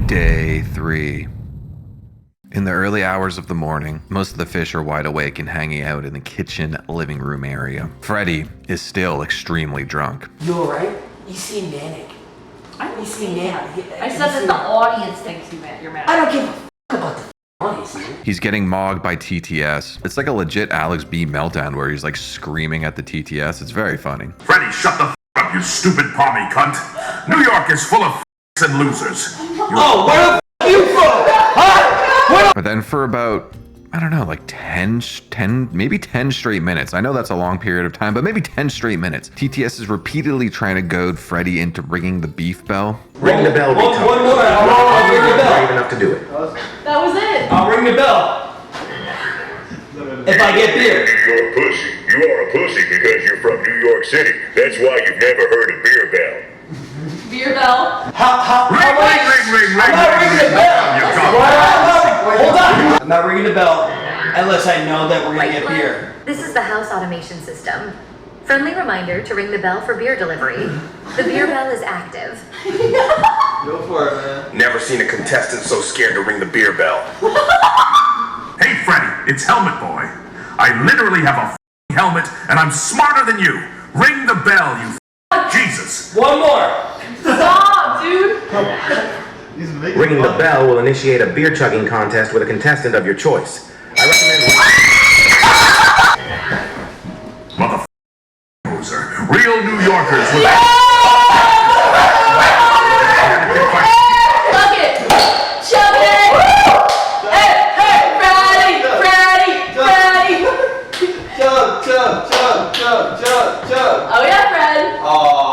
Day 3. In the early hours of the morning, most of the fish are wide awake and hanging out in the kitchen living room area. Freddy is still extremely drunk. You alright? You seem manic. You seem manic. I said that the audience thinks you're mad. I don't give a f*** about the audience, dude. He's getting mogged by TTS. It's like a legit Alex B meltdown where he's like screaming at the TTS. It's very funny. Freddy, shut the f*** up, you stupid palmy cunt. New York is full of f***s and losers. Oh, where the f*** are you from? Huh? But then for about, I don't know, like 10, maybe 10 straight minutes. I know that's a long period of time, but maybe 10 straight minutes. TTS is repeatedly trying to goad Freddy into ringing the beef bell. Ring the bell, One more. I'll ring the bell. Brave enough to do it. That was it. I'll ring the bell. If I get beer. You're a pussy. You are a pussy because you're from New York City. That's why you've never heard of beer bell. Beer bell. Ring. I'm not ringing the bell. Hold on. I'm not ringing the bell unless I know that we're gonna get beer. This is the house automation system. Friendly reminder to ring the bell for beer delivery. The beer bell is active. Go for it, man. Never seen a contestant so scared to ring the beer bell. Hey, Freddy, it's Helmet Boy. I literally have a f***ing helmet, and I'm smarter than you. Ring the bell, you Jesus. One more. Stop, dude. Ringing the bell will initiate a beer chugging contest with a contestant of your choice. I recommend... Motherfucker, loser. Real New Yorkers with Fuck it. Shove it. Hey, Freddy. Chug. Oh yeah, Fred. Aww.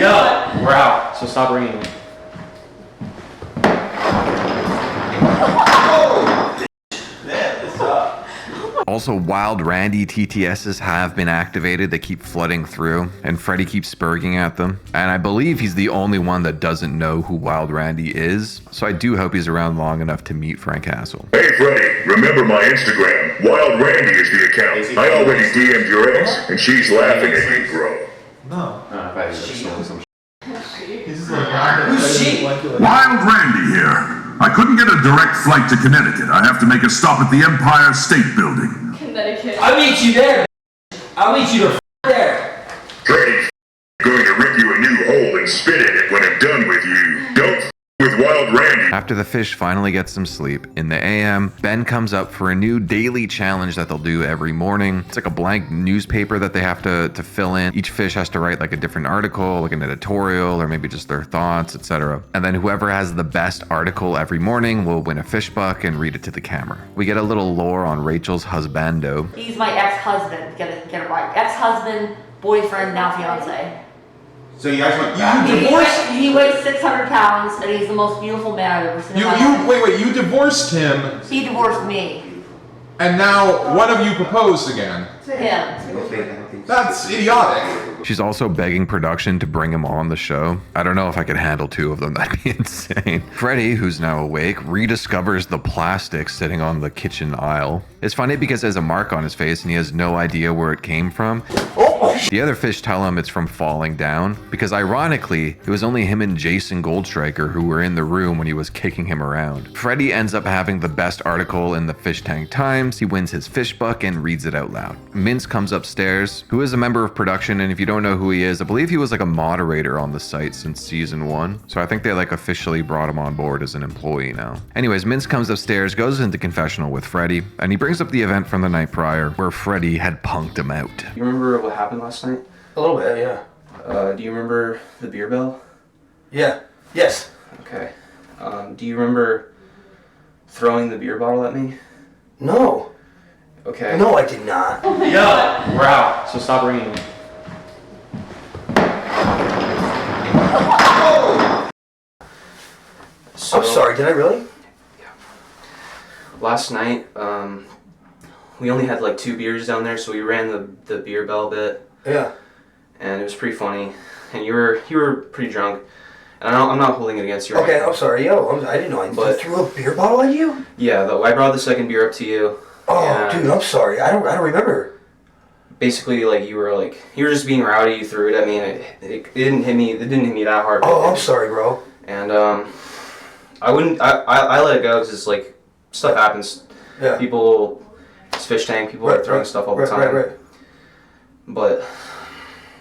Yo, we're out, so stop ringing me. Also, Wild Randy TTSs have been activated. They keep flooding through, and Freddy keeps spurging at them. And I believe he's the only one that doesn't know who Wild Randy is, so I do hope he's around long enough to meet Frank Castle. Hey, Freddy, remember my Instagram. Wild Randy is the account. I already DM'd your ex, and she's laughing at you, bro. Who's she? Wild Randy here. I couldn't get a direct flight to Connecticut. I have to make a stop at the Empire State Building. Connecticut. I'll meet you there. I'll meet you there. Freddy, going to rip you a new hole and spit in it when I'm done with you. Don't with Wild Randy. After the fish finally get some sleep, in the AM, Ben comes up for a new daily challenge that they'll do every morning. It's like a blank newspaper that they have to fill in. Each fish has to write like a different article, like an editorial, or maybe just their thoughts, etc. And then whoever has the best article every morning will win a fish buck and read it to the camera. We get a little lore on Rachel's husbando. He's my ex-husband. Get it right. Ex-husband, boyfriend, now fiance. So you guys went, He weighs 600 pounds, and he's the most beautiful man I've ever seen in my life. wait, you divorced him, He divorced me. and now one of you proposed again. Him. That's idiotic. She's also begging production to bring him on the show. I don't know if I could handle 2 of them. That'd be insane. Freddy, who's now awake, rediscovers the plastic sitting on the kitchen aisle. It's funny because there's a mark on his face and he has no idea where it came from. The other fish tell him it's from falling down, because ironically, it was only him and Jason Goldstriker who were in the room when he was kicking him around. Freddy ends up having the best article in the Fishtank Times. He wins his fish buck and reads it out loud. Mince comes upstairs, who is a member of production, and if you don't know who he is, I believe he was like a moderator on the site since season 1. So I think they like officially brought him on board as an employee now. Anyways, Mince comes upstairs, goes into confessional with Freddy, and he brings up the event from the night prior where Freddy had punked him out. You remember what happened last night? A little bit, yeah. Do you remember the beer bell? Yeah. Yes. Okay. Do you remember throwing the beer bottle at me? No. Okay. No, I did not. Oh my Yo, God. we're out, so stop ringing me. I'm sorry, did I really? Last night, we only had like 2 beers down there, so we ran the beer bell bit. Yeah. And it was pretty funny. And you were pretty drunk. And I'm not holding it against you. Okay, I'm sorry. Yo, I didn't know. I threw a beer bottle at you? Yeah, I brought the second beer up to you. Oh, dude, I'm sorry. I don't remember. basically like you were just being rowdy. You threw it at me, and it didn't hit me. It didn't hit me that hard. Oh, I'm sorry, bro. And I let it go because like stuff happens. Yeah. People, it's fish tank. People are throwing stuff all the time. Right. But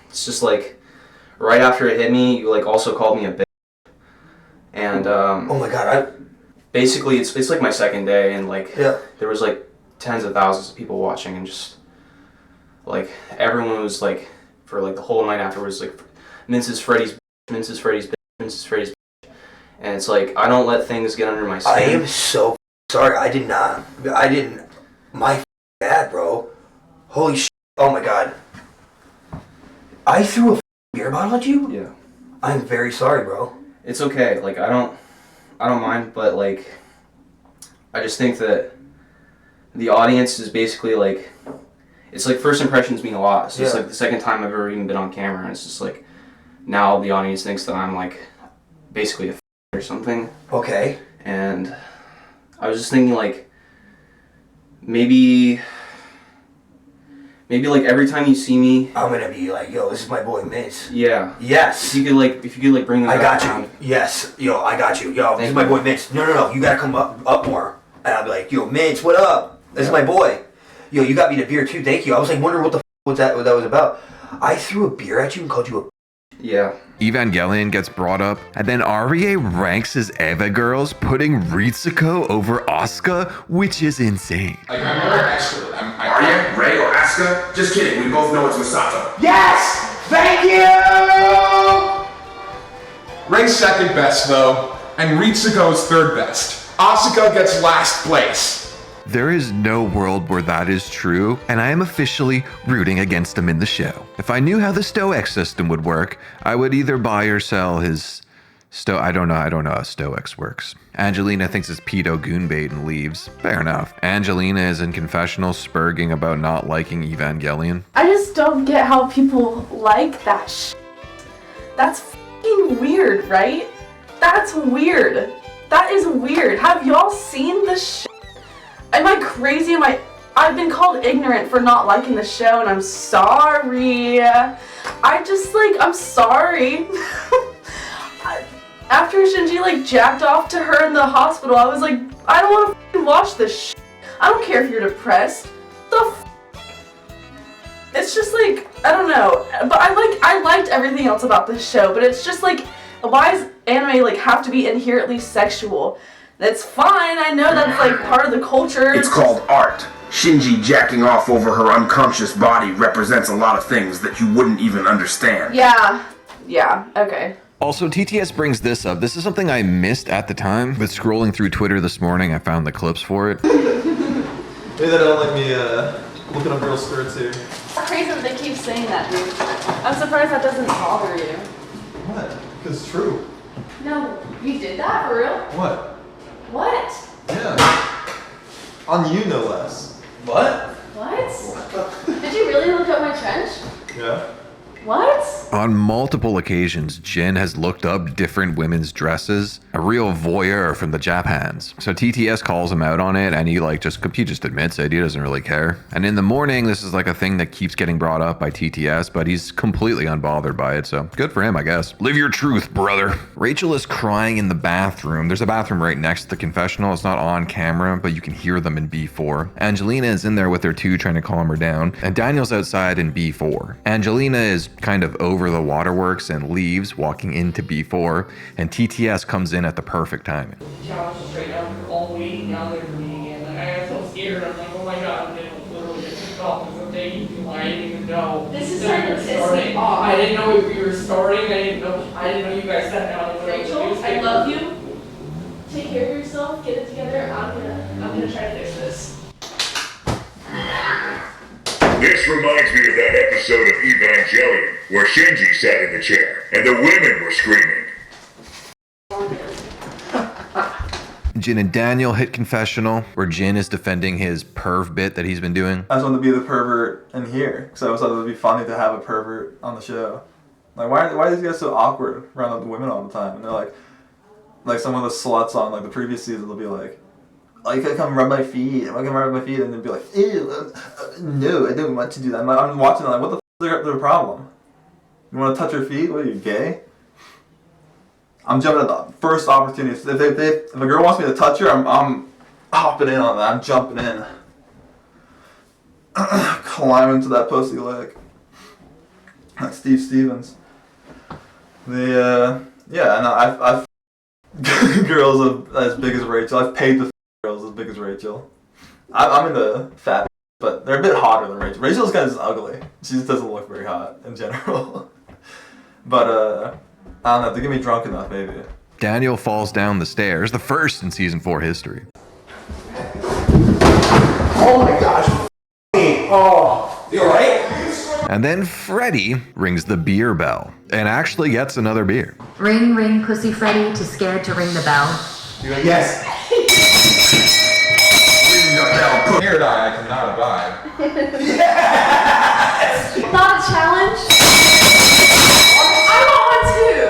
it's just like right after it hit me, you like also called me a bitch. And oh my god, basically it's like my second day, and like yeah. there was like tens of thousands of people watching, and just like everyone was like for like the whole night afterwards like Mince's Freddy's bitch, Mince's Freddy's bitch, Mince's Freddy's bitch. And it's like I don't let things get under my skin. I am so sorry. I didn't. My bad, bro. Holy shit. Oh my god. I threw a beer bottle at you? Yeah. I'm very sorry, bro. It's okay. Like I don't mind, but like I just think that the audience is basically like it's like first impressions mean a lot. So it's like the second time I've ever even been on camera, and it's just like now the audience thinks that I'm like basically a or something. Okay. And I was just thinking like maybe like every time you see me, I'm gonna be like, yo, this is my boy Mince. Yeah. Yes. If you could bring them I got around. you. Yes. Yo, I got you. Yo, this is my boy Mince. No. You gotta come up more. And I'll be like, yo, Mince, what up? This is my boy. Yo, you got me the beer too. Thank you. I was like wondering what that was about. I threw a beer at you and called you a. Yeah. Evangelion gets brought up, and then REA ranks his Eva girls, putting Ritsuko over Asuka, which is insane. Like, I'm more expert. Arya, Ray, or Asuka? Just kidding, we both know it's Misato. Yes! Thank you! Ray's second best, though, and Ritsuko's third best. Asuka gets last place. There is no world where that is true, and I am officially rooting against him in the show. If I knew how the Stoic system would work, I would either buy or sell his I don't know how Stoics works. Angelina thinks it's pedo goon bait and leaves. Fair enough. Angelina is in confessional spurging about not liking Evangelion. I just don't get how people like that shit. That's f***ing weird, right? That's weird. That is weird. Have y'all seen this shit? Am I crazy? I've been called ignorant for not liking the show, and I'm sorry. I'm sorry. After Shinji jacked off to her in the hospital, I was like, I don't want to watch this shit. I don't care if you're depressed. It's just I don't know. But I liked everything else about this show, but it's just why does anime have to be inherently sexual? That's fine, I know that's part of the culture. It's called art. Shinji jacking off over her unconscious body represents a lot of things that you wouldn't even understand. Yeah, okay. Also, TTS brings this up. This is something I missed at the time, but scrolling through Twitter this morning, I found the clips for it. Maybe they don't let me look at a girl's skirts here. It's crazy that they keep saying that, dude. I'm surprised that doesn't bother you. What? Because it's true. No, you did that for real? What? What? Yeah. On you, no less. What? What? Did you really look up my trench? Yeah. What? On multiple occasions, Jin has looked up different women's dresses, a real voyeur from the Japans. So TTS calls him out on it, and he just admits it. He doesn't really care. And in the morning, this is a thing that keeps getting brought up by TTS, but he's completely unbothered by it. So good for him, I guess. Live your truth, brother. Rachel is crying in the bathroom. There's a bathroom right next to the confessional. It's not on camera, but you can hear them in B4. Angelina is in there with her too, trying to calm her down, and Daniel's outside in B4. Angelina is kind of over the waterworks and leaves, walking into B4, and TTS comes in at the perfect timing. Josh straight up all week, now they're meeting, and I got so scared. I'm like, oh my god, they don't literally get to talk because I'm taking I didn't even know. This is that starting to we were piss starting. me off. I didn't know we were starting. I didn't know you guys sat down and Rachel, I love you. Take care of yourself. Get it together. I'm gonna try to fix this. This reminds me of that episode of Evangelion where Shinji sat in the chair and the women were screaming. Jin and Daniel hit confessional, where Jin is defending his perv bit that he's been doing. I just wanted to be the pervert in here, because I always thought it would be funny to have a pervert on the show. Why are these guys so awkward around the women all the time? And they're like some of the sluts on the previous season will be like, Like, I come rub my feet. I come rub my feet and they'd be like, ew, no, I don't want to do that. I'm watching it like, what the f*** is their problem? You want to touch your feet? What are you, gay? I'm jumping at the first opportunity. If a girl wants me to touch her, I'm hopping in on that. I'm jumping in. Climbing to that pussy leg. Like Steve Stevens. Yeah, and I've girls as big as Rachel. I've paid the girls as big as Rachel. I'm into fat, but they're a bit hotter than Rachel. Rachel's kind of just ugly. She just doesn't look very hot in general. But I don't know. To get me drunk enough, maybe. Daniel falls down the stairs, the first in season 4 history. Oh my gosh. Oh, you alright? And then Freddy rings the beer bell and actually gets another beer. Ring, ring, pussy Freddy, too scared to ring the bell. Yes. Ring the bell. Here I cannot abide. Yes! Not a challenge? I want one too!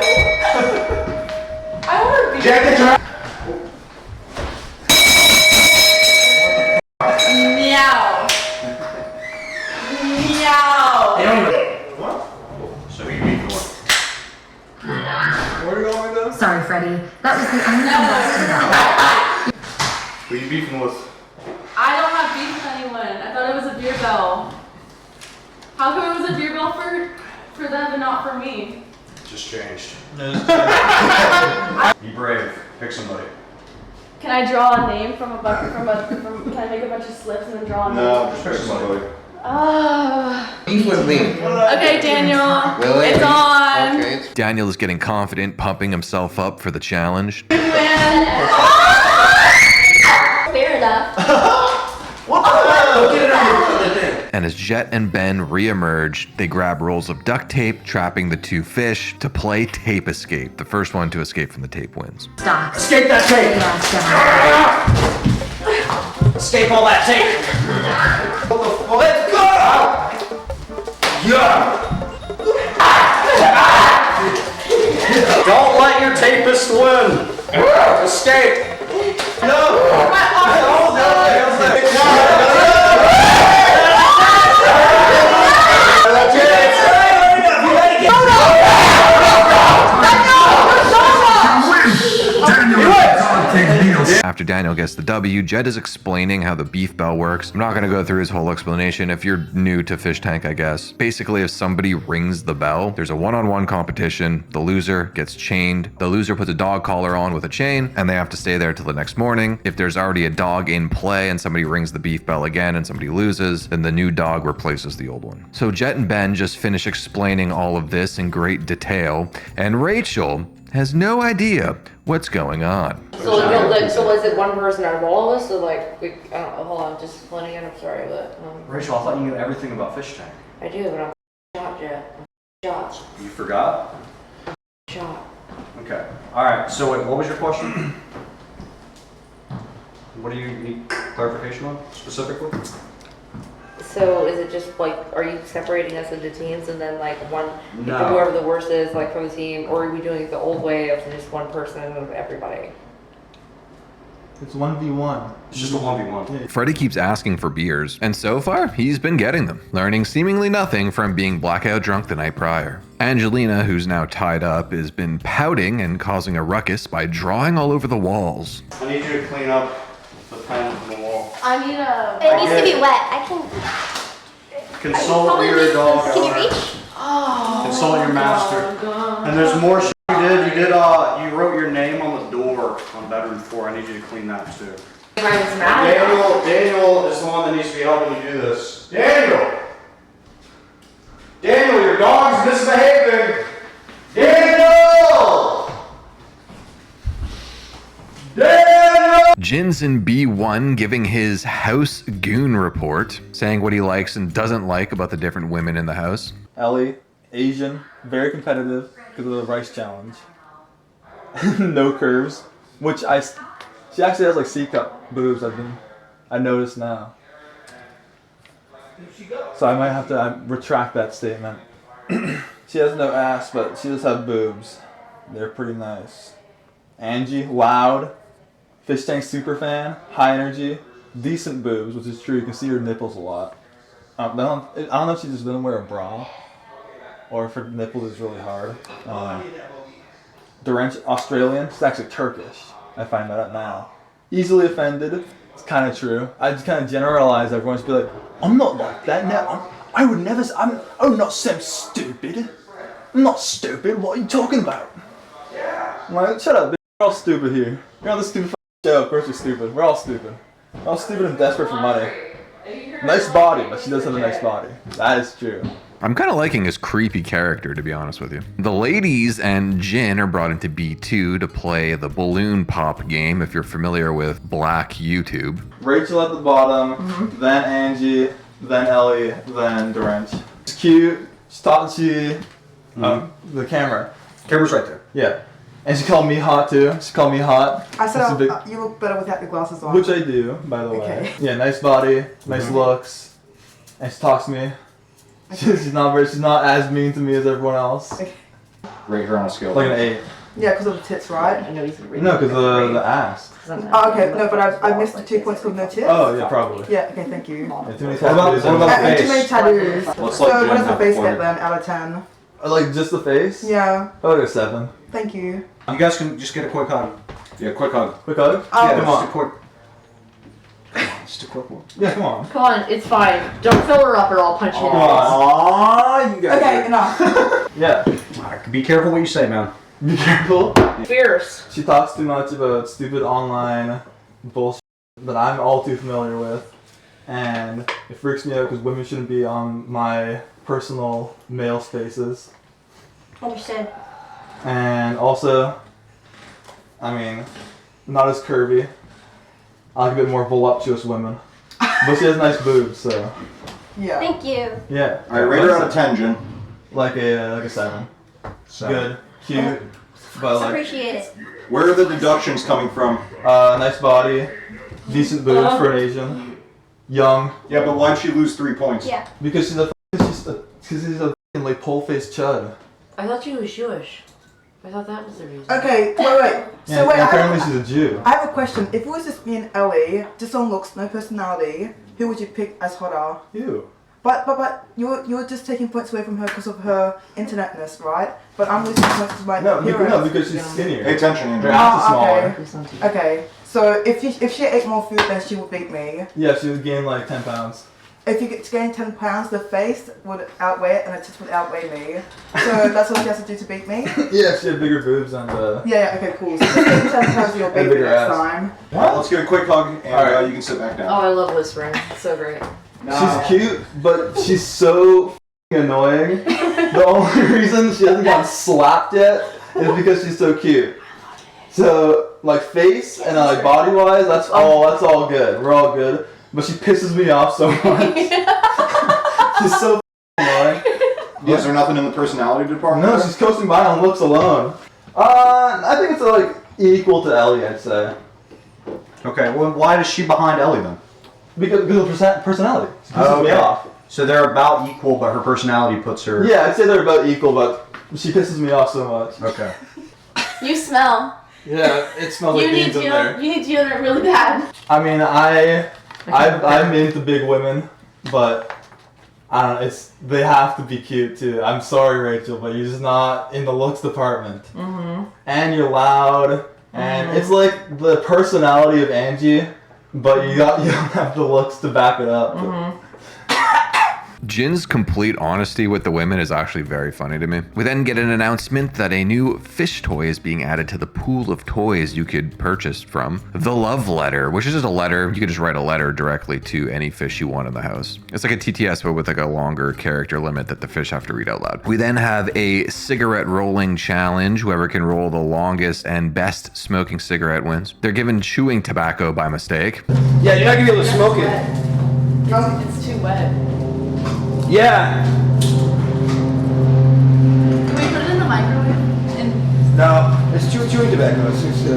I want to be. Meow. Meow. So you beat the one. Where are you going with this? Sorry, Freddy. That was the only contestant. Who you beefing with? I don't have beef with anyone. I thought it was a beer bell. How come it was a beer bell for them and not for me? Just changed. Be brave. Pick somebody. Can I draw a name from can I make a bunch of slips and then draw a name? No, just pick somebody. Beef with me. Okay, Daniel. Really? It's on. Okay. Daniel is getting confident, pumping himself up for the challenge. Fair enough. What the hell? Get it out of the thing. And as Jet and Ben re-emerge, they grab rolls of duct tape, trapping the 2 fish to play tape escape. The first one to escape from the tape wins. Stop. Escape that tape! Escape all that tape. Let's go! Yeah! Don't let your tapist win! Escape! No! After Daniel gets the W, Jet is explaining how the beef bell works. I'm not going to go through his whole explanation if you're new to Fish Tank, I guess. Basically, if somebody rings the bell, there's a one-on-one competition. The loser gets chained. The loser puts a dog collar on with a chain, and they have to stay there till the next morning. If there's already a dog in play and somebody rings the beef bell again and somebody loses, then the new dog replaces the old one. So Jet and Ben just finish explaining all of this in great detail, and Rachel has no idea what's going on. So was it one person out of all of us? So I don't know, hold on, just explaining it, I'm sorry, but Rachel, I thought you knew everything about Fish Tank. I do, but I'm shot yet. Shot. You forgot? Shot. Okay. Alright, so wait, what was your question? What do you need clarification on, specifically? So is it just are you separating us into teams and then one, No. whoever the worst is for the team, or are we doing it the old way of just one person of everybody? It's 1v1. It's just a 1v1. Freddy keeps asking for beers, and so far, he's been getting them, learning seemingly nothing from being blackout drunk the night prior. Angelina, who's now tied up, has been pouting and causing a ruckus by drawing all over the walls. I need you to clean up the pen on the wall. I need a. It needs to be wet. I can. Consult your dog. Can you reach? Oh. Consult your master. God. And there's more shit you did. You wrote your name on the door on bedroom 4. I need you to clean that too. Daniel is the one that needs to be helping you do this. Daniel, your dog's misbehaving. Daniel! Jinsen B1 giving his house goon report, saying what he likes and doesn't like about the different women in the house. Ellie, Asian, very competitive because of the rice challenge. No curves, which she actually has C-cup boobs. I noticed now. So I might have to retract that statement. She has no ass, but she does have boobs. They're pretty nice. Angie, loud, Fishtank super fan, high energy, decent boobs, which is true. You can see her nipples a lot. I don't know if she just doesn't wear a bra, or if her nipples is really hard. Dorench, Australian. She's actually Turkish. I find that out now. Easily offended. It's kind of true. I just kind of generalize everyone. Just be like, I'm not like that. No, I would never. I'm not so stupid. I'm not stupid. What are you talking about? I'm like, shut up, bitch. We're all stupid here. You're on this stupid show. Of course you're stupid. We're all stupid. We're all stupid and desperate for money. Nice body, but she does have a nice body. That is true. I'm kind of liking his creepy character, to be honest with you. The ladies and Jin are brought into B2 to play the balloon pop game, if you're familiar with Black YouTube. Rachel at the bottom, then Angie, then Ellie, then Dorench. She's cute. She's talking to the camera. Camera's right there. Yeah. And she called me hot too. She called me hot. I said you look better without the glasses on. Which I do, by the way. Yeah, nice body, nice looks. And she talks to me. She's not as mean to me as everyone else. Okay. Rate her on a scale. Like an 8. Yeah, because of the tits, right? I know he's really No, because of the ass. Oh, okay, no, but I missed the 2 points because no tits. Oh, yeah, probably. Yeah, okay, thank you. Yeah, too many tattoos. What about the And face? too many tattoos. Let's So let what does Jen the face have get one. then out of 10? Like just the face? Yeah. Oh, like a 7. Thank you. You guys can just get a quick hug. Yeah, quick hug. Quick hug? Oh. Yeah, come just on. a quick. Just a quick one. Yeah, come on. Come on, it's fine. Don't fill her up or I'll punch you in the face. Aww, you guys. Okay, enough. Yeah. Be careful what you say, man. Be careful. Fierce. She talks too much about stupid online bullshit that I'm all too familiar with. And it freaks me out because women shouldn't be on my personal male spaces. Understood. And also, I mean, not as curvy. I like a bit more voluptuous women. But she has nice boobs, so. Yeah. Thank you. Yeah. Alright, rate her out of 10, Jen. Like a 7. Good. Cute. But like, Appreciate it. Where are the deductions coming from? nice body. Decent boobs for an Asian. Young. Yeah, but why'd she lose 3 points? Yeah. Because she's a fucking like pole-faced chud. I thought she was Jewish. I thought that was the reason. Okay, wait. So Yeah, wait, apparently she's a Jew. I have a question. If it was just me and Ellie, just on looks, no personality, who would you pick as hotter? You. But you're just taking points away from her because of her internetness, right? But I'm losing points because my appearance. Because she's skinnier. Pay attention, Andrew. Her ass is okay. smaller. Okay. So if she ate more food, then she would beat me. Yeah, she would gain like 10 pounds. If you get to gain 10 pounds, the face would outweigh it and the tits would outweigh me. So that's what she has to do to beat me? Yeah, she had bigger boobs and Yeah, okay, cool. So just gain 10 pounds and you'll beat me bigger next ass. time. Alright, let's get a quick hug and Alright. you can sit back Oh, down. I love whispering. It's so great. She's cute, but she's so f***ing annoying. The only reason she hasn't gotten slapped yet is because she's so cute. So, like face and like body-wise, that's all good. We're all good. But she pisses me off so much. She's so annoying. Is there nothing in the personality department? No, she's coasting by on looks alone. I think it's like equal to Ellie, I'd say. Okay, well, why is she behind Ellie then? Because of personality. She pisses me off. So they're about equal, but her personality puts her. Yeah, I'd say they're about equal, but she pisses me off so much. Okay. You smell. Yeah, it smells like beans in there. You need deodorant really bad. I mean, I'm into big women, but I don't know. They have to be cute too. I'm sorry, Rachel, but you're just not in the looks department. Mm-hmm. And you're loud, and it's like the personality of Angie, but you don't have the looks to back it up. Mm-hmm. Jin's complete honesty with the women is actually very funny to me. We then get an announcement that a new fish toy is being added to the pool of toys you could purchase from. The Love Letter, which is just a letter. You could just write a letter directly to any fish you want in the house. It's like a TTS, but with like a longer character limit that the fish have to read out loud. We then have a cigarette rolling challenge. Whoever can roll the longest and best smoking cigarette wins. They're given chewing tobacco by mistake. Yeah, you're not gonna be able to smoke it. It's too wet. Yeah. Can we put it in the microwave? No, it's chewing tobacco. It's just,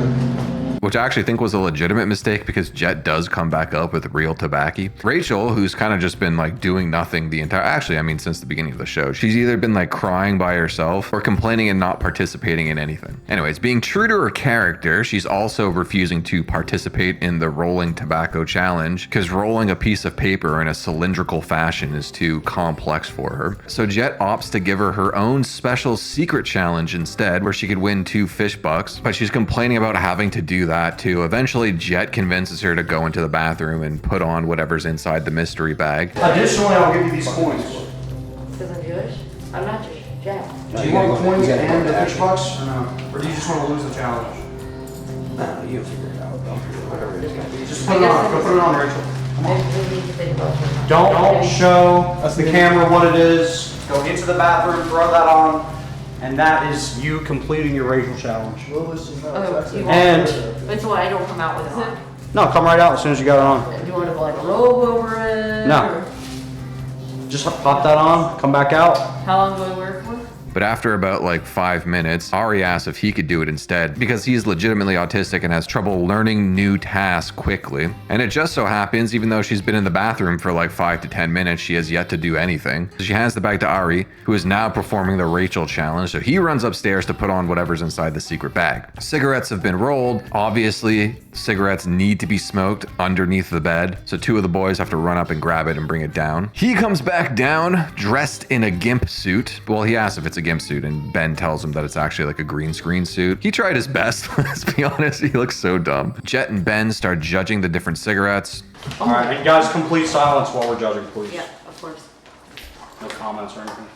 Which which I actually think was a legitimate mistake because Jet does come back up with real tobacco. Rachel, who's kind of just been like doing nothing the entire, actually, I mean, since the beginning of the show, she's either been like crying by herself or complaining and not participating in anything. Anyways, being true to her character, she's also refusing to participate in the rolling tobacco challenge because rolling a piece of paper in a cylindrical fashion is too complex for her. So Jet opts to give her own special secret challenge instead, where she could win 2 fish bucks, but she's complaining about having to do that too. Eventually, Jet convinces her to go into the bathroom and put on whatever's inside the mystery bag. Additionally, I'll give you these coins. Because I'm Jewish? I'm not Jewish. Jack. Do you want the coins and the fish bucks? Or no? Or do you just want to lose the challenge? No, you'll figure it out. Whatever it is. Just put it on. Go put it on, Rachel. We need to think about it. Don't show the camera what it is. Go into the bathroom, throw that on, and that is you completing your Rachel challenge. And It's what I don't come out with it on. no, come right out as soon as you got it on. Do you want to go like a robe over it? No. Just pop that on, come back out. How long do I wear it for? But after about like 5 minutes, Ari asks if he could do it instead because he's legitimately autistic and has trouble learning new tasks quickly. And it just so happens, even though she's been in the bathroom for like 5 to 10 minutes, she has yet to do anything. So she hands the bag to Ari, who is now performing the Rachel challenge. So he runs upstairs to put on whatever's inside the secret bag. Cigarettes have been rolled. Obviously, cigarettes need to be smoked underneath the bed. So 2 of the boys have to run up and grab it and bring it down. He comes back down dressed in a gimp suit. Well, he asks if it's a gimp suit and Ben tells him that it's actually like a green screen suit. He tried his best, let's be honest. He looks so dumb. Jet and Ben start judging the different cigarettes. All right, and guys, complete silence while we're judging, please. Yeah, of course. No comments or anything.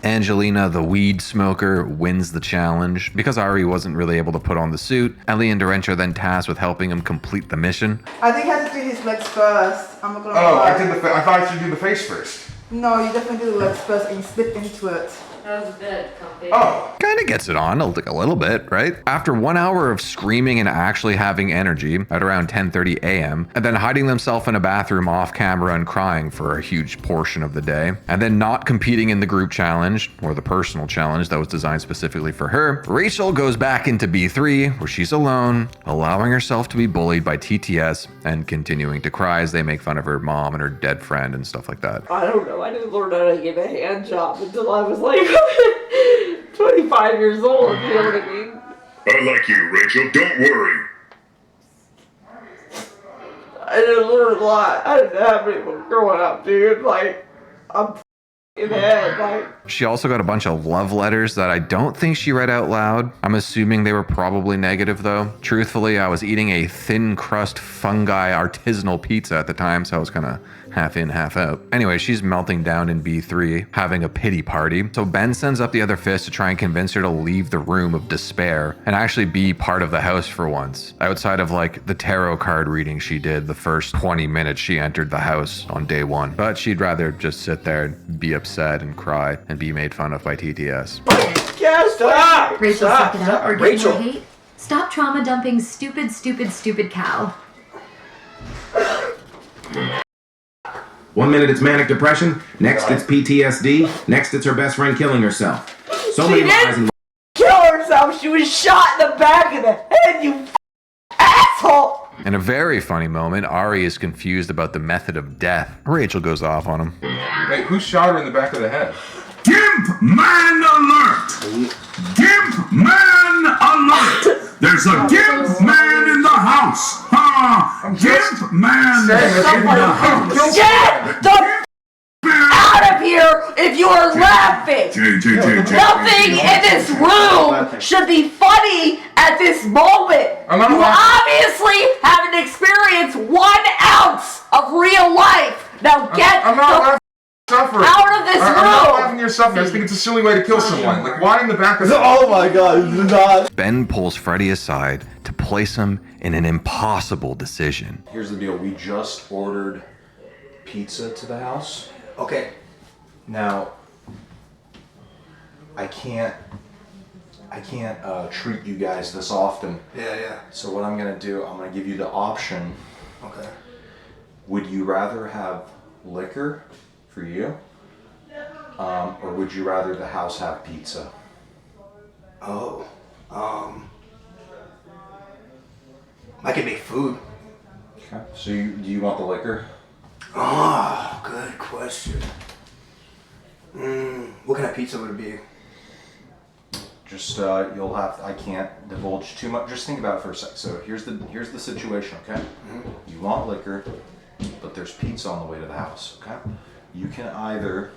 Angelina, the weed smoker, wins the challenge. Because Ari wasn't really able to put on the suit, Ellie and Dorench are then tasked with helping him complete the mission. I think he has to do his legs first. I'm not gonna Oh, lie. I thought I should do the face first. No, you definitely do the legs first and you slip into it. That was a bit comfy. Oh. Kind of gets it on a little bit, right? After 1 hour of screaming and actually having energy at around 10:30 a.m., and then hiding themselves in a bathroom off camera and crying for a huge portion of the day, and then not competing in the group challenge or the personal challenge that was designed specifically for her, Rachel goes back into B3 where she's alone, allowing herself to be bullied by TTS and continuing to cry as they make fun of her mom and her dead friend and stuff like that. I don't know. I didn't learn how to give a hand job until I was like 25 years old. You know what I mean? I like you, Rachel. Don't worry. I didn't learn a lot. I didn't have anyone growing up, dude. Like, I'm in the head. Like, She also got a bunch of love letters that I don't think she read out loud. I'm assuming they were probably negative though. Truthfully, I was eating a thin crust fungi artisanal pizza at the time, so I was kind of half in, half out. Anyway, she's melting down in B3, having a pity party. So Ben sends up the other fist to try and convince her to leave the room of despair and actually be part of the house for once, outside of like the tarot card reading she did the first 20 minutes she entered the house on day 1. But she'd rather just sit there and be upset and cry and be made fun of by TTS. yeah, stop! Rachel, Stop! suck it up or get Rachel! more hate. Stop trauma dumping stupid, stupid, stupid cow. 1 minute it's manic depression, next it's PTSD, next it's her best friend killing herself. So many lies and Kill herself! She was shot in the back of the head, you asshole! In a very funny moment, Ari is confused about the method of death. Rachel goes off on him. Wait, who shot her in the back of the head? Gimp man alert! Gimp man alert! There's a gimp man in the house! Ha! Gimp man in the house! Get the out of here if you are laughing! Nothing in this room should be funny at this moment! You obviously haven't experienced 1 ounce of real life! Now get the Suffering. out of this I'm not room! laughing at your suffering. I just think it's a silly way to kill someone. Like, why in the back of the... Oh my god, this is not... Ben pulls Freddy aside to place him in an impossible decision. Here's the deal. We just ordered pizza to the house. Okay. Now, I can't treat you guys this often. Yeah. So what I'm gonna do, I'm gonna give you the option. Okay. Would you rather have liquor for you? Or would you rather the house have pizza? Oh, I can make food. Okay. So do you want the liquor? Oh, good question. What kind of pizza would it be? Just you'll have. I can't divulge too much. Just think about it for a sec. So here's the situation. Okay. You want liquor, but there's pizza on the way to the house. Okay. You can either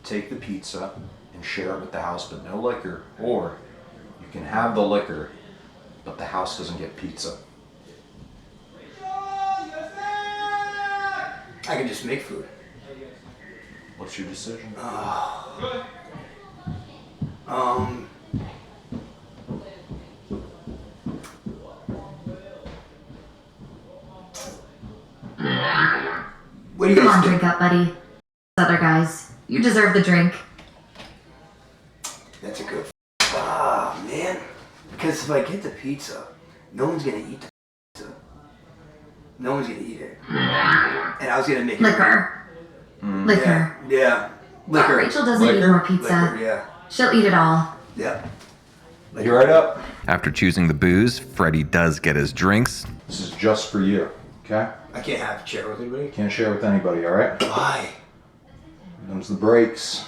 take the pizza and share it with the house, but no liquor, or you can have the liquor, but the house doesn't get pizza. I can just make food. What's your decision? What do you Come guys on, think? drink up, buddy. Other guys, you deserve the drink. That's a good. Man. Because if I get the pizza, no one's gonna eat the pizza. No one's gonna eat it. And I was gonna make Liquor. Liquor. Yeah. Liquor. Rachel doesn't eat more pizza. Liquor, yeah. She'll eat it all. Yeah. You right up? After choosing the booze, Freddy does get his drinks. This is just for you. Okay. I can't have share with anybody. Can't share with anybody. All right. Why? Those are the breaks.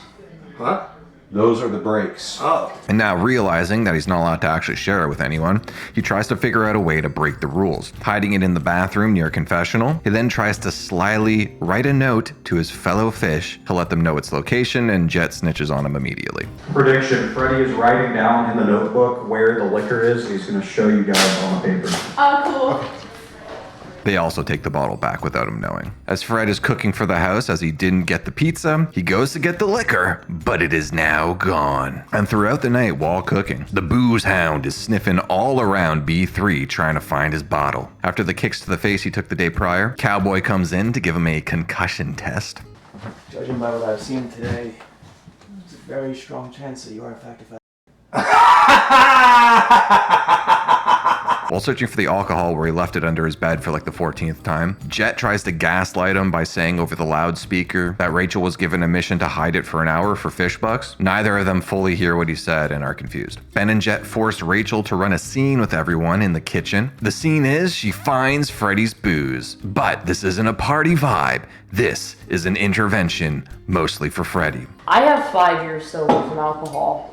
Huh? Those are the breaks. Oh. And now realizing that he's not allowed to actually share it with anyone, he tries to figure out a way to break the rules. Hiding it in the bathroom near a confessional, he then tries to slyly write a note to his fellow fish to let them know its location, and Jet snitches on him immediately. Prediction: Freddy is writing down in the notebook where the liquor is, and he's going to show you guys on the paper. Oh, cool. They also take the bottle back without him knowing. As Fred is cooking for the house as he didn't get the pizza, he goes to get the liquor, but it is now gone. And throughout the night while cooking, the booze hound is sniffing all around B3 trying to find his bottle. After the kicks to the face he took the day prior, Cowboy comes in to give him a concussion test. Judging by what I've seen today, there's a very strong chance that you are in fact a While searching for the alcohol where he left it under his bed for like the 14th time, Jet tries to gaslight him by saying over the loudspeaker that Rachel was given a mission to hide it for an hour for fish bucks. Neither of them fully hear what he said and are confused. Ben and Jet force Rachel to run a scene with everyone in the kitchen. The scene is she finds Freddy's booze. But this isn't a party vibe. This is an intervention, mostly for Freddy. I have 5 years sober from alcohol.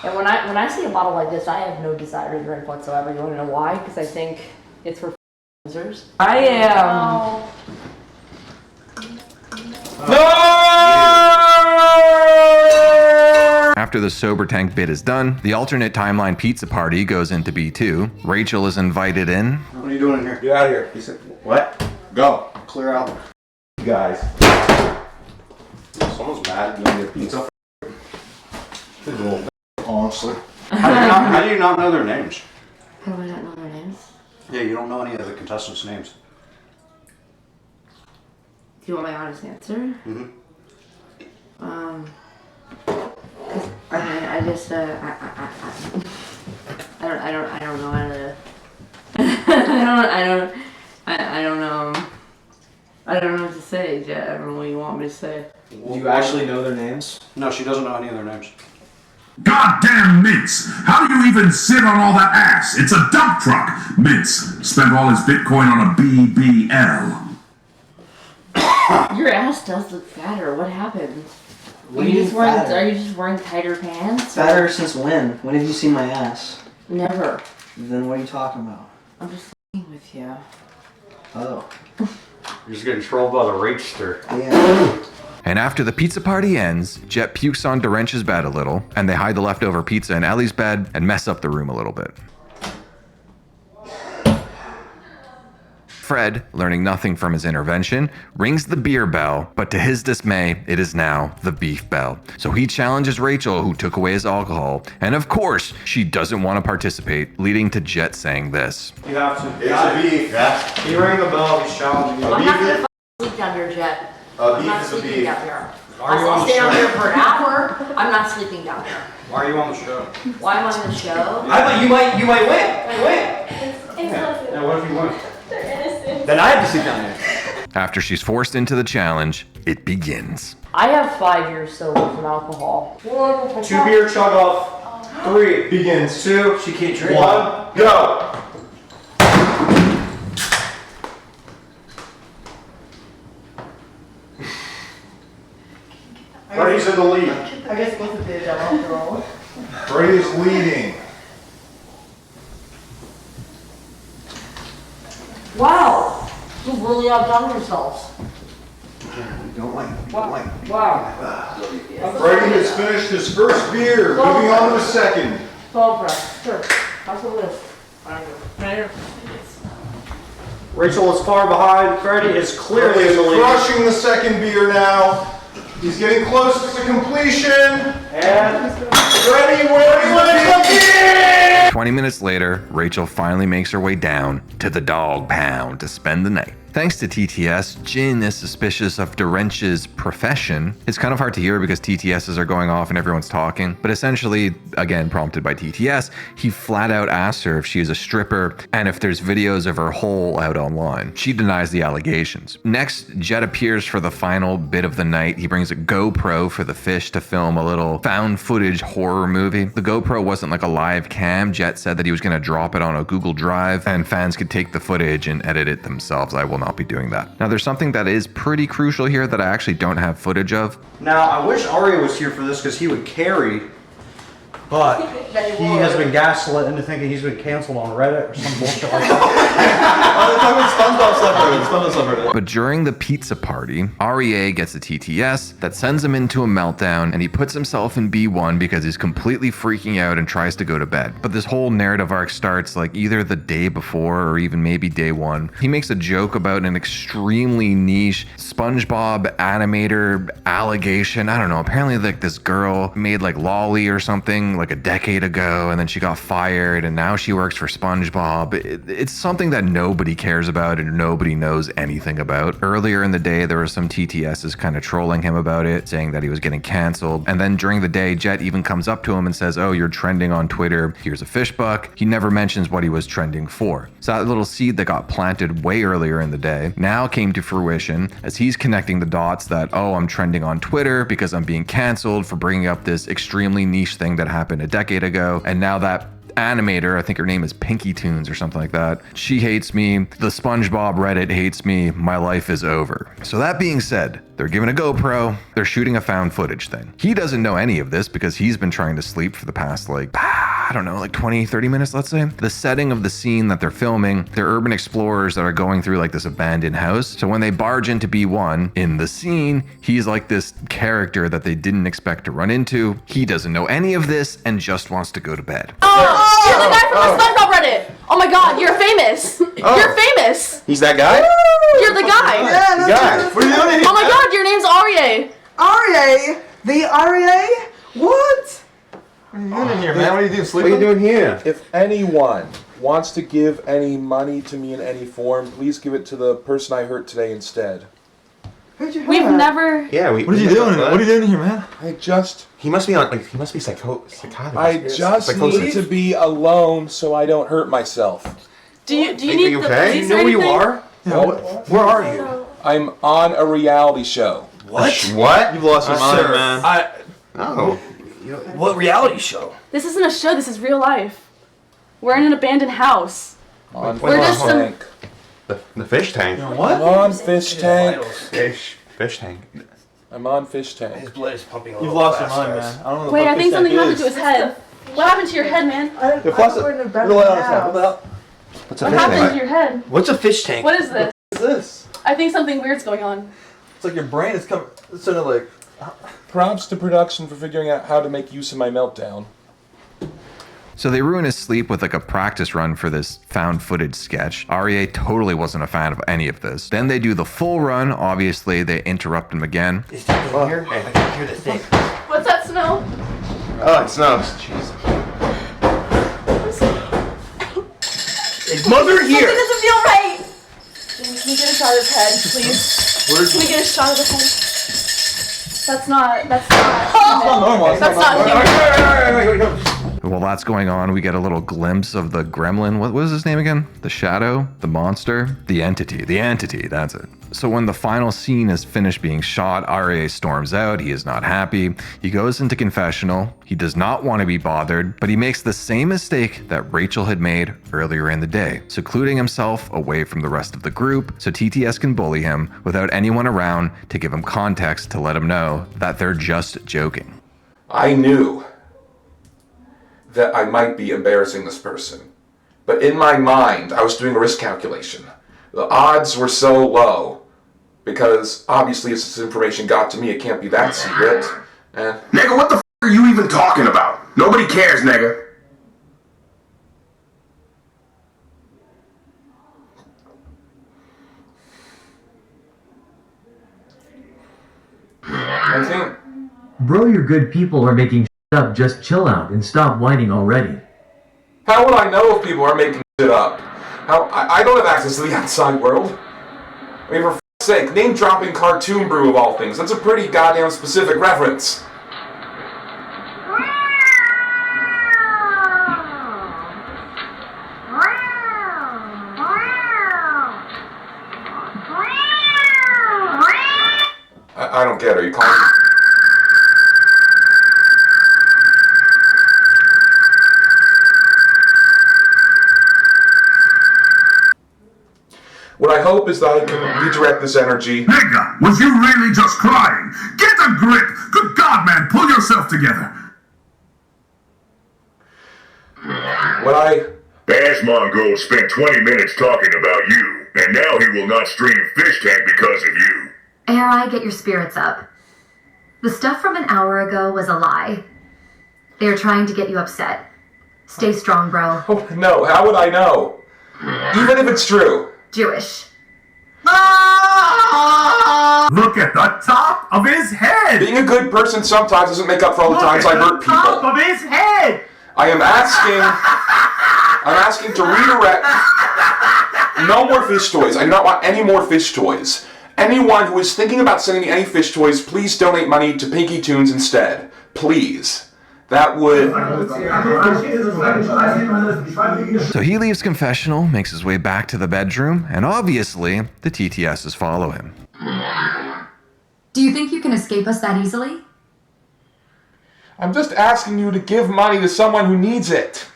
And when I see a bottle like this, I have no desire to drink whatsoever. You want to know why? Because I think it's for losers. I am. After the sober tank bit is done, the alternate timeline pizza party goes into B2. Rachel is invited in. What are you doing in here? Get out of here. He said, what? Go. Clear out. You guys. Someone's mad at me to get pizza. Honestly. How do you not know their names? How do I not know their names? Yeah, you don't know any of the contestants' names. Do you want my honest answer? Mm-hmm. I just I don't know how to. I don't know what to say, Jet. I don't know what you want me to say. Do you actually know their names? No, she doesn't know any of their names. Goddamn Mince! How do you even sit on all that ass? It's a dump truck! Mince spent all his Bitcoin on a BBL. Your ass does look fatter. What happened? What do you mean fatter? Are you just wearing tighter pants? Fatter since when? When have you seen my ass? Never. Then what are you talking about? I'm just f***ing with you. Oh. You're just getting trolled by the Rachester. Yeah. And after the pizza party ends, Jet pukes on Dorench's bed a little, and they hide the leftover pizza in Ellie's bed and mess up the room a little bit. Fred, learning nothing from his intervention, rings the beer bell, but to his dismay, it is now the beef bell. So he challenges Rachel, who took away his alcohol, and of course, she doesn't want to participate, leading to Jet saying this. You have to. It's a beef. Yeah. He rang the bell, he's challenging you. I'm not gonna sleep down here, Jet. I'm not beef is a sleeping beef. down here. Are you on I'll the stay down show? here for an hour. I'm not sleeping down here. Why are you on the show? Why am I on the show? I thought you might win. You win. Yeah, what if you win? They're innocent. Then I have to sit down here. After she's forced into the challenge, it begins. I have 5 years sober from alcohol. 2 beer chug off. 3 begins. 2. She can't drink. 1. Go. Freddy's in the lead. I guess both of did that after all. Freddy's leading. Wow, you really outdone yourselves. Don't like. Wow. Freddy has finished his first beer. Moving on to the second. Sure. How's the list? Rachel is far behind. Freddy is clearly in the lead. Crushing the second beer now. He's getting close to completion. And Freddy wins the beer! 20 minutes later, Rachel finally makes her way down to the dog pound to spend the night. Thanks to TTS, Jin is suspicious of Dorench's profession. It's kind of hard to hear because TTSs are going off and everyone's talking, but essentially, again prompted by TTS, he flat out asks her if she is a stripper and if there's videos of her hole out online. She denies the allegations. Next, Jet appears for the final bit of the night. He brings a GoPro for the fish to film a little found footage horror movie. The GoPro wasn't like a live cam. Jet said that he was going to drop it on a Google Drive and fans could take the footage and edit it themselves. I will not be doing that. Now there's something that is pretty crucial here that I actually don't have footage of. Now, I wish Aria was here for this because he would carry, but he has been gaslit into thinking he's been canceled on Reddit or some bullshit like that. But during the pizza party, REA gets a TTS that sends him into a meltdown and he puts himself in B1 because he's completely freaking out and tries to go to bed. But this whole narrative arc starts like either the day before or even maybe day one. He makes a joke about an extremely niche SpongeBob animator allegation. I don't know, apparently like this girl made like Lolly or something like a decade ago and then she got fired and now she works for SpongeBob. It's something that nobody cares about and nobody knows anything about. Earlier in the day, there were some TTSs kind of trolling him about it, saying that he was getting canceled. And then during the day, Jet even comes up to him and says, oh, you're trending on Twitter. Here's a fish buck. He never mentions what he was trending for. So that little seed that got planted way earlier in the day now came to fruition as he's connecting the dots that, oh, I'm trending on Twitter because I'm being canceled for bringing up this extremely niche thing that happened a decade ago. And now that animator, I think her name is Pinky Toons or something like that, she hates me. The SpongeBob Reddit hates me. My life is over. So that being said, they're given a GoPro. They're shooting a found footage thing. He doesn't know any of this because he's been trying to sleep for the past like, I don't know, like 20, 30 minutes, let's say. The setting of the scene that they're filming, they're urban explorers that are going through like this abandoned house. So when they barge into B1 in the scene, he's like this character that they didn't expect to run into. He doesn't know any of this and just wants to go to bed. You're the guy from the SpongeBob Reddit. Oh my god, you're famous. You're famous. He's that guy? You're the guy. Yeah, that's What are you doing here? Oh my god, your name's Aria. Aria? The Aria? What? What are you doing in here, man? What are you doing, sleeping? What are you doing here? If anyone wants to give any money to me in any form, please give it to the person I hurt today instead. Who'd you hurt? We've never. Yeah, What are you doing? What are you doing in here, man? I just... He must be on, like, he must be psychotic. I just need to be alone so I don't hurt myself. Do you need the police or anything? Yeah, Where are you? I'm on a reality show. What? What? You've lost your mind, man. Oh. What reality show? This isn't a show, this is real life. We're in an abandoned house. We're just some. The fish tank. What? I'm on Fish Tank. Fish tank. I'm on Fish Tank. His blood is pumping a You've little lost your fast, mind, guys. man. I don't know Wait, I think something happened to his his head. What happened to your head, man? We're in a abandoned house. What's a What fish happened tank? to your head? What's a fish tank? What is this? What's this? I think something weird's going on. It's like your brain is coming. It's sort of like. Props to production for figuring out how to make use of my meltdown. So they ruin his sleep with like a practice run for this found footage sketch. REA totally wasn't a fan of any of this. Then they do the full run. Obviously, they interrupt him again. Is that thing here? I can hear the thing. What's that smell? Oh, it snows. Jesus. Is Mother here? Something doesn't feel right. Can we get a shot of his head, please? Can we get a shot of his head? That's not It's not normal. That's not human. Wait. While that's going on, we get a little glimpse of the gremlin. What was his name again? The shadow? The monster? The entity. The entity, that's it. So when the final scene is finished being shot, RA storms out. He is not happy. He goes into confessional. He does not want to be bothered, but he makes the same mistake that Rachel had made earlier in the day, secluding himself away from the rest of the group so TTS can bully him without anyone around to give him context to let him know that they're just joking. I knew that I might be embarrassing this person, but in my mind, I was doing a risk calculation. The odds were so low, because obviously if this information got to me, it can't be that secret, and... Nigga, what the f*** are you even talking about? Nobody cares, nigga. I think... Bro, your good people are making shit up. Just chill out and stop whining already. How would I know if people are making shit up? I don't have access to the outside world. I mean, for f***'s sake, name-dropping Cartoon Brew of all things. That's a pretty goddamn specific reference. I don't get it. Are you calling me? What I hope is that I can redirect this energy. Nigga, was you really just crying? Get a grip! Good God, man, pull yourself together! Baz Mongo spent 20 minutes talking about you, and now he will not stream Fishtank because of you. ARI, get your spirits up. The stuff from an hour ago was a lie. They are trying to get you upset. Stay strong, bro. Oh, no, how would I know? Even if it's true. Jewish. Look at the top of his head! Being a good person sometimes doesn't make up for all the times I hurt people. Top of his head! I'm asking to redirect. No more fish toys. I do not want any more fish toys. Anyone who is thinking about sending me any fish toys, please donate money to Pinky Tunes instead. Please. That would... So he leaves confessional, makes his way back to the bedroom, and obviously the TTSs follow him. Do you think you can escape us that easily? I'm just asking you to give money to someone who needs it.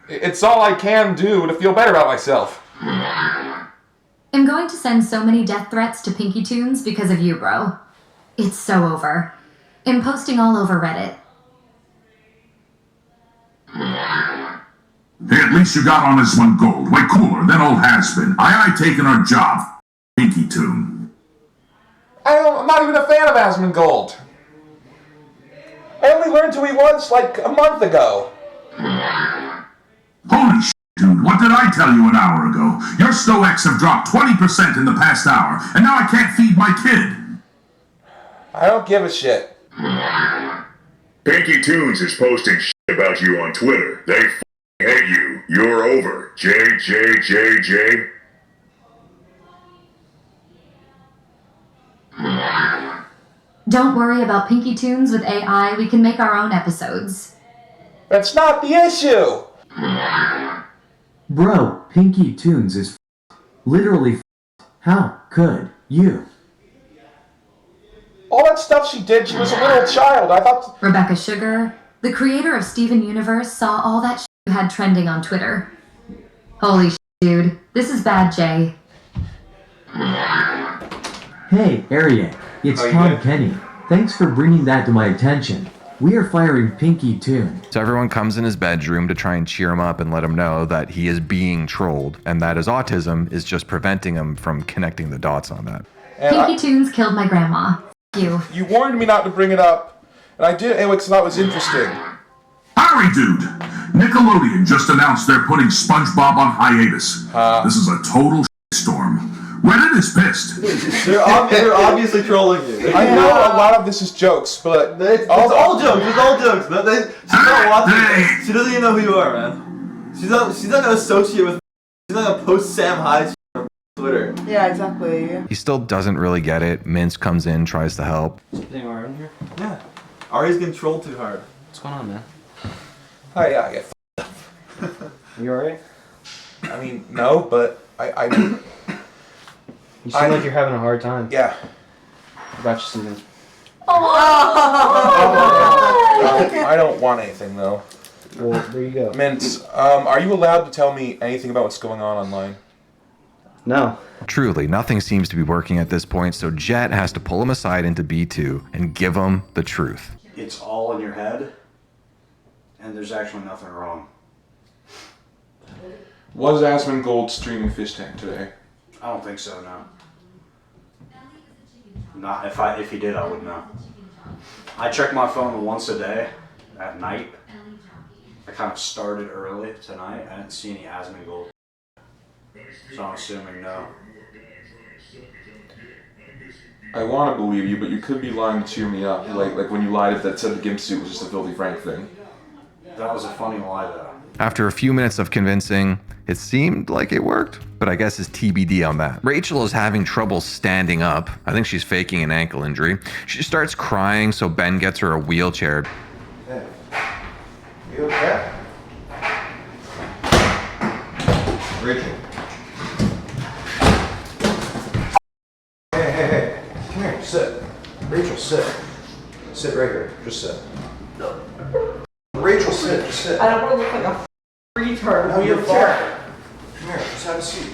It's all I can do to feel better about myself. I'm going to send so many death threats to Pinky Tunes because of you, bro. It's so over. I'm posting all over Reddit. Hey, at least you got on this one gold. Way cooler than old has-been. I taking our job. Pinky Tune. I'm not even a fan of Asmongold. I only learned who he was like a month ago. Holy shit, dude. What did I tell you an hour ago? Your stoics have dropped 20% in the past hour, and now I can't feed my kid. I don't give a shit. Pinky Tunes is posting shit about you on Twitter. They hate you. You're over. JJJJ. Don't worry about Pinky Tunes with AI. We can make our own episodes. That's not the issue. Bro, Pinky Tunes is literally How could you? All that stuff she did, she was a little child. I thought... Rebecca Sugar, the creator of Steven Universe, saw all that shit you had trending on Twitter. Holy shit, dude. This is bad, Jay. Hey, Ariane. It's Tom Kenny. Thanks for bringing that to my attention. We are firing Pinky Tune. So everyone comes in his bedroom to try and cheer him up and let him know that he is being trolled and that his autism is just preventing him from connecting the dots on that. Pinky Tunes killed my grandma. You. You warned me not to bring it up, and I did anyway because I thought it was interesting. Howdy, dude. Nickelodeon just announced they're putting SpongeBob on hiatus. This is a total storm. Reddit is pissed. They're obviously trolling you. I know a lot of this is jokes, but... It's all jokes. It's all jokes. She's not watching. She doesn't even know who you are, man. She's not gonna associate with... She's not gonna post Sam Hyde on Twitter. Yeah, exactly. He still doesn't really get it. Mince comes in, tries to help. Anything around here? Yeah. Ari's getting trolled too hard. What's going on, man? Oh yeah, I get You alright? I mean, no, but I You seem like you're having a hard time. Yeah. I got you something. I don't want anything though. Well, there you go. Mint, are you allowed to tell me anything about what's going on online? No. Truly, nothing seems to be working at this point, so Jet has to pull him aside into B2 and give him the truth. It's all in your head, and there's actually nothing wrong. Was Asmongold streaming Fish Tank today? I don't think so, no. Not if he did, I would know. I check my phone once a day at night. I kind of started early tonight. I didn't see any Asmongold, so I'm assuming no. I want to believe you, but you could be lying to cheer me up. Like when you lied that said the gimp suit was just a filthy Frank thing. That was a funny lie, though. After a few minutes of convincing, it seemed like it worked, but I guess it's TBD on that. Rachel is having trouble standing up. I think she's faking an ankle injury. She starts crying, so Ben gets her a wheelchair. Hey, you okay? Rachel. Hey. Come here, sit. Rachel, sit. Sit right here. Just sit. Rachel, sit. Just sit. I don't want to look like a retard. No, you're fine. Come here, just have a seat.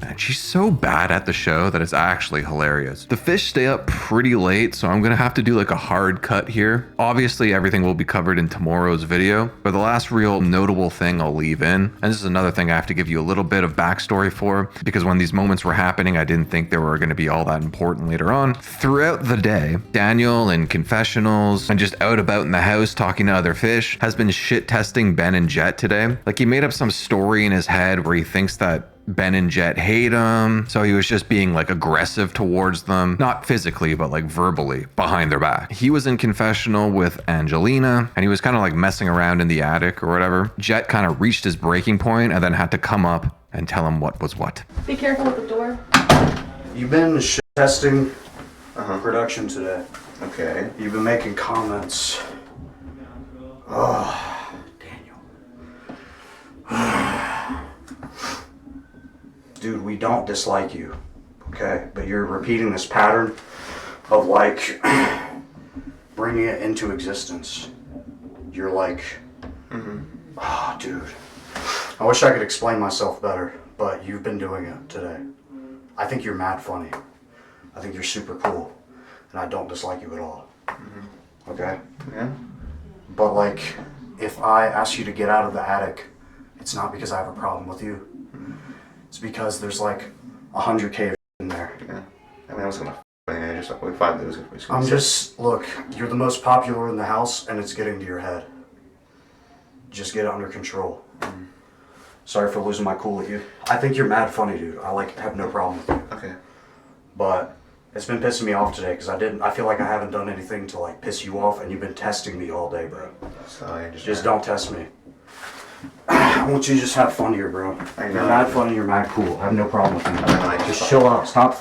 And she's so bad at the show that it's actually hilarious. The fish stay up pretty late, so I'm gonna have to do like a hard cut here. Obviously, everything will be covered in tomorrow's video, but the last real notable thing I'll leave in, and this is another thing I have to give you a little bit of backstory for, because when these moments were happening, I didn't think they were gonna be all that important later on. Throughout the day, Daniel in confessionals and just out about in the house talking to other fish has been shit testing Ben and Jet today. Like he made up some story in his head where he thinks that Ben and Jet hate him, so he was just being like aggressive towards them, not physically, but like verbally behind their back. He was in confessional with Angelina, and he was kind of like messing around in the attic or whatever. Jet kind of reached his breaking point and then had to come up and tell him what was what. Be careful with the door. You've been shit testing production today. Okay. You've been making comments. Oh, Daniel. Dude, we don't dislike you, okay? But you're repeating this pattern of like bringing it into existence. You're like, oh, dude. I wish I could explain myself better, but you've been doing it today. I think you're mad funny. I think you're super cool, and I don't dislike you at all. Okay? Yeah. But like, if I ask you to get out of the attic, it's not because I have a problem with you. It's because there's like 100K in there. Yeah. I mean, I was gonna just like, we find those. Look, you're the most popular in the house, and it's getting to your head. Just get it under control. Sorry for losing my cool with you. I think you're mad funny, dude. I have no problem with you. Okay. But it's been pissing me off today because I feel like I haven't done anything to like piss you off, and you've been testing me all day, bro. So just don't test me. I want you to just have fun here, bro. You're mad funny, you're mad cool. I have no problem with you. Just chill out. Stop